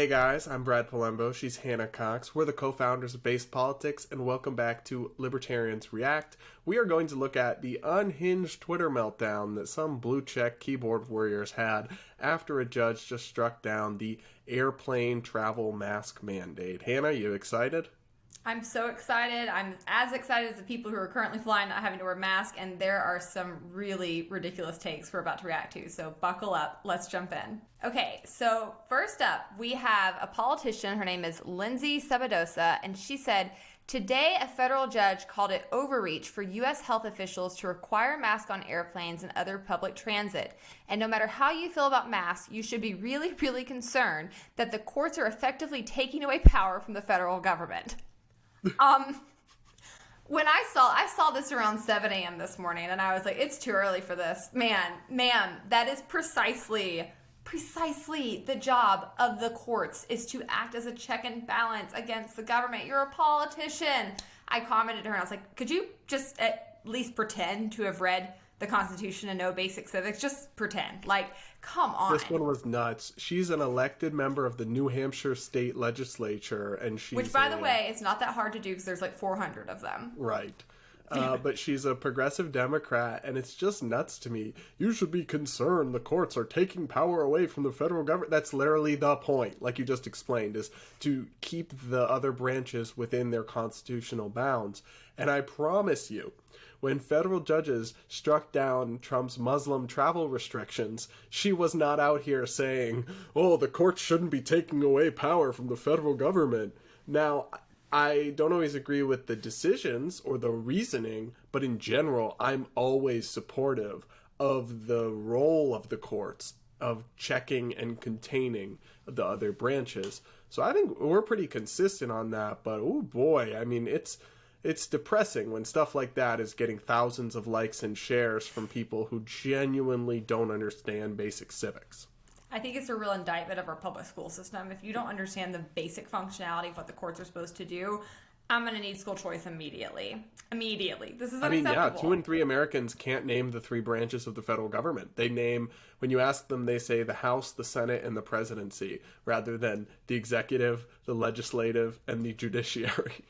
Hey guys, I'm Brad Polumbo. She's Hannah Cox. We're the co-founders of Base Politics, and welcome back to Libertarians React. We are going to look at the unhinged Twitter meltdown that some blue-check keyboard warriors had after a judge just struck down the airplane travel mask mandate. Hannah, you excited? I'm so excited. I'm as excited as the people who are currently flying not having to wear masks, and there are some really ridiculous takes we're about to react to, so buckle up. Let's jump in. Okay, so first up, we have a politician. Her name is Lindsay Suarez, and she said, "Today, a federal judge called it overreach for U.S. health officials to require masks on airplanes and other public transit. And no matter how you feel about masks, you should be really, really concerned that the courts are effectively taking away power from the federal government." When I saw this around 7 a.m. this morning, and I was like, it's too early for this. Ma'am, that is precisely the job of the courts, is to act as a check and balance against the government. You're a politician. I commented to her, and I was like, could you just at least pretend to have read the Constitution and know basic civics? Just pretend. Like, come on. This one was nuts. She's an elected member of the New Hampshire state legislature, and she's Which, by the way, it's not that hard to do because there's like 400 of them. Right. But she's a progressive Democrat, and it's just nuts to me. You should be concerned the courts are taking power away from the federal government. That's literally the point, like you just explained, is to keep the other branches within their constitutional bounds. And I promise you, when federal judges struck down Trump's Muslim travel restrictions, she was not out here saying, oh, the courts shouldn't be taking away power from the federal government. Now, I don't always agree with the decisions or the reasoning, but in general, I'm always supportive of the role of the courts of checking and containing the other branches. So I think we're pretty consistent on that, but oh boy, I mean, it's depressing when stuff like that is getting thousands of likes and shares from people who genuinely don't understand basic civics. I think it's a real indictment of our public school system. If you don't understand the basic functionality of what the courts are supposed to do, I'm going to need school choice immediately. Immediately. This is unacceptable. I mean, yeah, 2 in 3 Americans can't name the 3 branches of the federal government. They name, when you ask them, they say the House, the Senate, and the presidency, rather than the executive, the legislative, and the judiciary.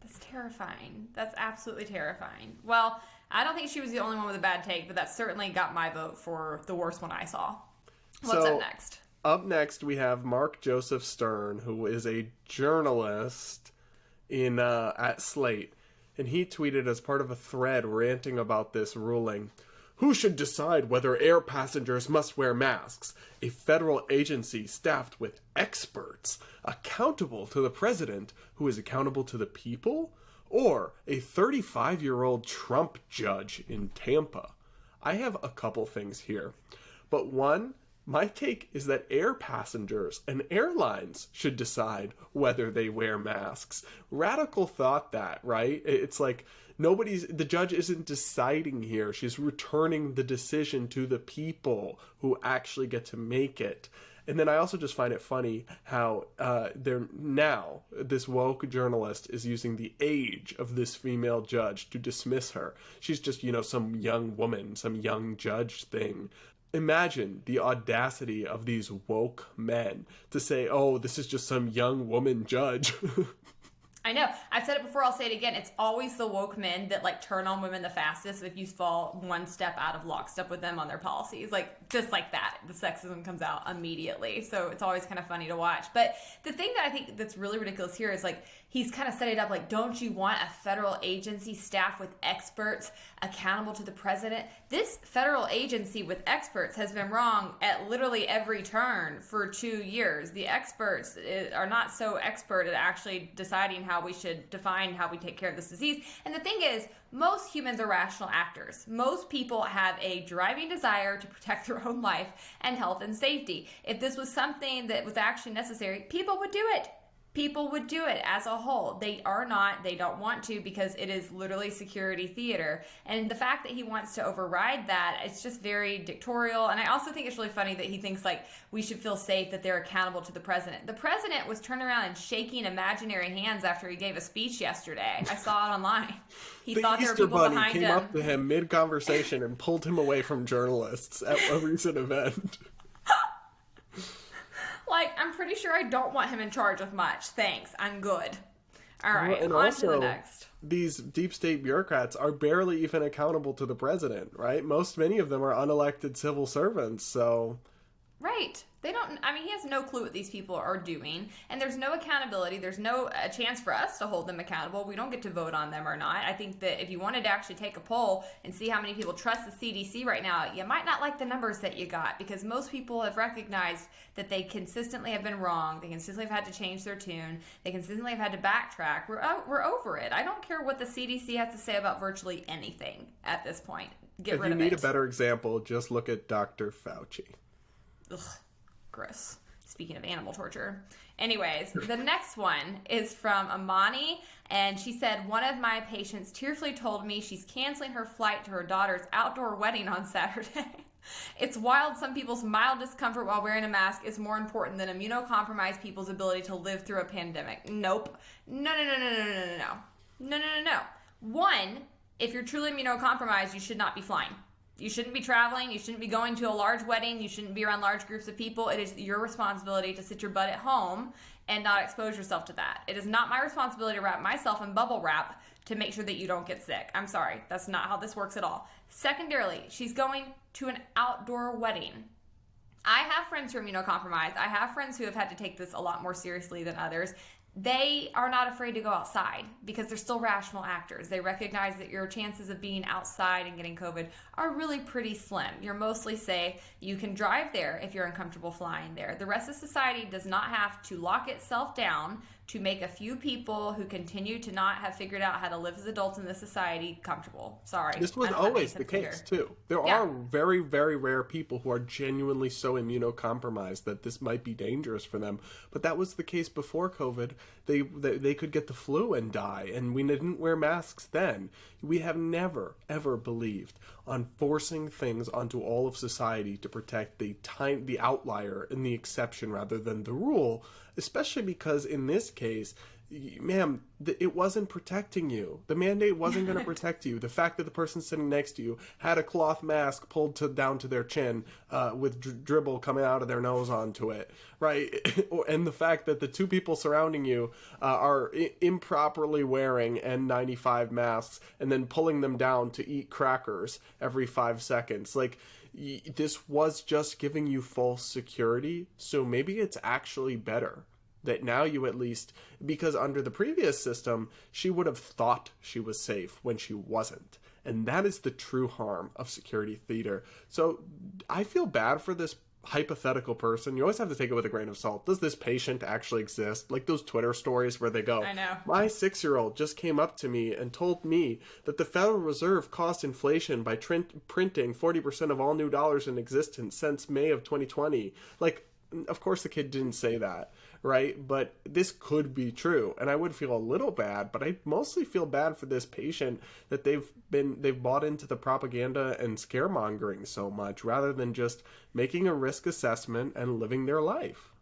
That's terrifying. That's absolutely terrifying. Well, I don't think she was the only one with a bad take, but that certainly got my vote for the worst one I saw. What's up next? Up next, we have Mark Joseph Stern, who is a journalist at Slate. And he tweeted as part of a thread ranting about this ruling. Who should decide whether air passengers must wear masks? A federal agency staffed with experts accountable to the president, who is accountable to the people? Or a 35-year-old Trump judge in Tampa? I have a couple things here. But one, my take is that air passengers and airlines should decide whether they wear masks. Radical thought that, right? It's like the judge isn't deciding here. She's returning the decision to the people who actually get to make it. And then I also just find it funny how this woke journalist is using the age of this female judge to dismiss her. She's just, some young woman, some young judge thing. Imagine the audacity of these woke men to say, oh, this is just some young woman judge. I know. I've said it before, I'll say it again. It's always the woke men that turn on women the fastest if you fall one step out of lockstep with them on their policies. Just like that, the sexism comes out immediately. So it's always kind of funny to watch. But the thing that I think that's really ridiculous here is he's kind of set it up don't you want a federal agency staffed with experts accountable to the president? This federal agency with experts has been wrong at literally every turn for 2 years. The experts are not so expert at actually deciding how we should define how we take care of this disease. And the thing is, most humans are rational actors. Most people have a driving desire to protect their own life and health and safety. If this was something that was actually necessary, people would do it. People would do it as a whole. They don't want to, because it is literally security theater. And the fact that he wants to override that, it's just very dictatorial. And I also think it's really funny that he thinks we should feel safe that they're accountable to the president. The president was turning around and shaking imaginary hands after he gave a speech yesterday. I saw it online. He thought there were people behind him. The Easter Bunny came up to him mid-conversation and pulled him away from journalists at a recent event. Like, I'm pretty sure I don't want him in charge of much. Thanks. I'm good. All right, And on also, to the next. these deep state bureaucrats are barely even accountable to the president, right? Many of them are unelected civil servants, so... Right. They don't, I mean, he has no clue what these people are doing, and there's no accountability. There's no a chance for us to hold them accountable. We don't get to vote on them or not. I think that if you wanted to actually take a poll and see how many people trust the CDC right now, you might not like the numbers that you got, because most people have recognized that they consistently have been wrong. They consistently have had to change their tune. They consistently have had to backtrack. We're over it. I don't care what the CDC has to say about virtually anything at this point. Get rid of it. If you need a better example, just look at Dr. Fauci. Ugh, gross. Speaking of animal torture. Anyways, the next one is from Amani, and she said, one of my patients tearfully told me she's canceling her flight to her daughter's outdoor wedding on Saturday. It's wild some people's mild discomfort while wearing a mask is more important than immunocompromised people's ability to live through a pandemic. Nope. No. One, if you're truly immunocompromised, you should not be flying. You shouldn't be traveling. You shouldn't be going to a large wedding. You shouldn't be around large groups of people. It is your responsibility to sit your butt at home and not expose yourself to that. It is not my responsibility to wrap myself in bubble wrap to make sure that you don't get sick. I'm sorry. That's not how this works at all. Secondarily, she's going to an outdoor wedding. I have friends who are immunocompromised. I have friends who have had to take this a lot more seriously than others. They are not afraid to go outside because they're still rational actors. They recognize that your chances of being outside and getting COVID are really pretty slim. You're mostly safe. You can drive there if you're uncomfortable flying there. The rest of society does not have to lock itself down to make a few people who continue to not have figured out how to live as adults in this society comfortable. Sorry. This was always the case, too. There are very, very rare people who are genuinely so immunocompromised that this might be dangerous for them. But that was the case before COVID. They could get the flu and die, and we didn't wear masks then. We have never, ever believed on forcing things onto all of society to protect the outlier and the exception rather than the rule, especially because in this case, ma'am, it wasn't protecting you. The mandate wasn't going to protect you. The fact that the person sitting next to you had a cloth mask pulled down to their chin with dribble coming out of their nose onto it, right? And the fact that the two people surrounding you are improperly wearing N95 masks and then pulling them down to eat crackers every 5 seconds. Like, this was just giving you false security. So maybe it's actually better that now you at least, because under the previous system, she would have thought she was safe when she wasn't. And that is the true harm of security theater. So I feel bad for this hypothetical person. You always have to take it with a grain of salt. Does this patient actually exist? Like those Twitter stories where they go, I know. My 6-year-old just came up to me and told me that the Federal Reserve caused inflation by printing 40% of all new dollars in existence since May of 2020. Like, of course the kid didn't say that, right? But this could be true, and I would feel a little bad, but I mostly feel bad for this patient that they've bought into the propaganda and scaremongering so much rather than just making a risk assessment and living their life.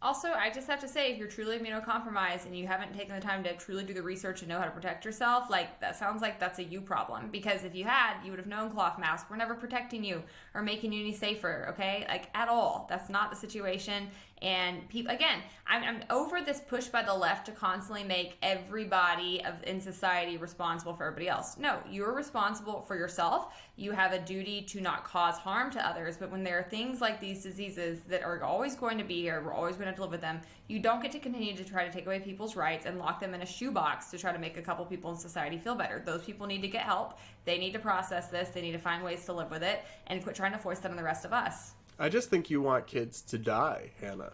Also, I just have to say, if you're truly immunocompromised and you haven't taken the time to truly do the research and know how to protect yourself, like, that sounds like that's a you problem. Because if you had, you would have known cloth masks were never protecting you or making you any safer, okay? Like, at all. That's not the situation. And people, again, I'm over this push by the left to constantly make everybody in society responsible for everybody else. No, you're responsible for yourself. You have a duty to not cause harm to others. But when there are things like these diseases that are always going to be here, we're always going to have to live with them, you don't get to continue to try to take away people's rights and lock them in a shoebox to try to make a couple people in society feel better. Those people need to get help. They need to process this. They need to find ways to live with it and quit trying to force that on the rest of us. I just think you want kids to die, Hannah.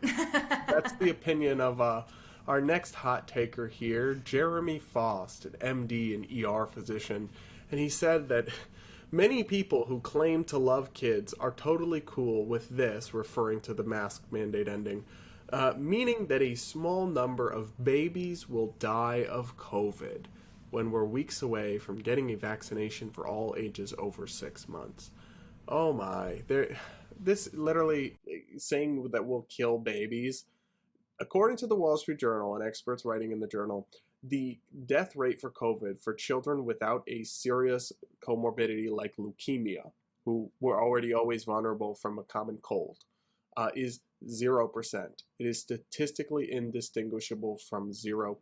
That's the opinion of our next hot taker here, Jeremy Faust, an MD and ER physician. And he said that many people who claim to love kids are totally cool with this, referring to the mask mandate ending, meaning that a small number of babies will die of COVID when we're weeks away from getting a vaccination for all ages over 6 months. Oh my, this literally saying that will kill babies. According to the Wall Street Journal and experts writing in the journal, the death rate for COVID for children without a serious comorbidity like leukemia, who were already always vulnerable from a common cold, is 0%. It is statistically indistinguishable from 0%.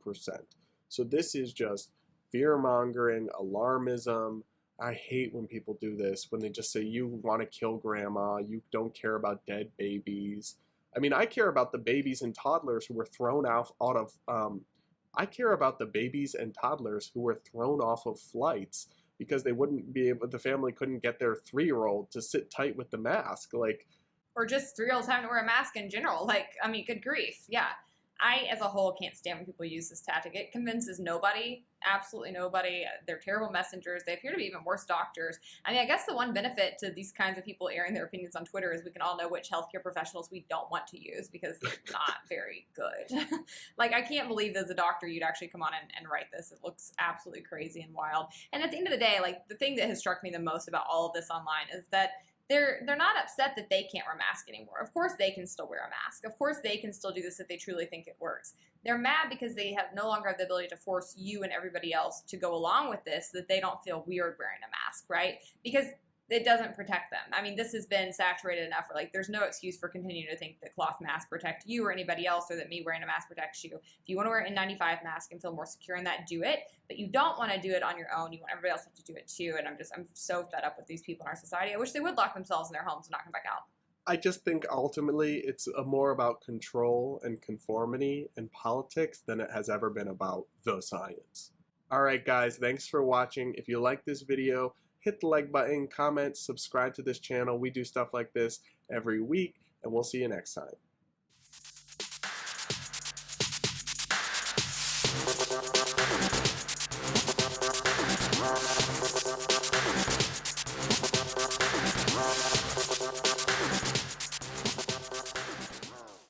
So this is just fear-mongering, alarmism. I hate when people do this, when they just say, you want to kill grandma, you don't care about dead babies. I mean, I care about the babies and toddlers who were thrown out of, I care about the babies and toddlers who were thrown off of flights because they wouldn't be able, the family couldn't get their 3-year-old to sit tight with the mask. Like, or just 3-year-olds having to wear a mask in general. Like, I mean, good grief. Yeah. I, as a whole, can't stand when people use this tactic. It convinces nobody, absolutely nobody. They're terrible messengers. They appear to be even worse doctors. I mean, I guess the one benefit to these kinds of people airing their opinions on Twitter is we can all know which healthcare professionals we don't want to use because they're not very good. Like, I can't believe as a doctor you'd actually come on and write this. It looks absolutely crazy and wild. And at the end of the day, like, the thing that has struck me the most about all of this online is that they're not upset that they can't wear a mask anymore. Of course they can still wear a mask. Of course they can still do this if they truly think it works. They're mad because they have no longer have the ability to force you and everybody else to go along with this, so that they don't feel weird wearing a mask, right? Because it doesn't protect them. I mean, this has been saturated enough where, like, there's no excuse for continuing to think that cloth masks protect you or anybody else, or that me wearing a mask protects you. If you want to wear an N95 mask and feel more secure in that, do it. But you don't want to do it on your own. You want everybody else to do it too. And I'm so fed up with these people in our society. I wish they would lock themselves in their homes and not come back out. I just think ultimately it's more about control and conformity and politics than it has ever been about the science. All right, guys, thanks for watching. If you like this video, hit the like button, comment, subscribe to this channel. We do stuff like this every week, and we'll see you next time.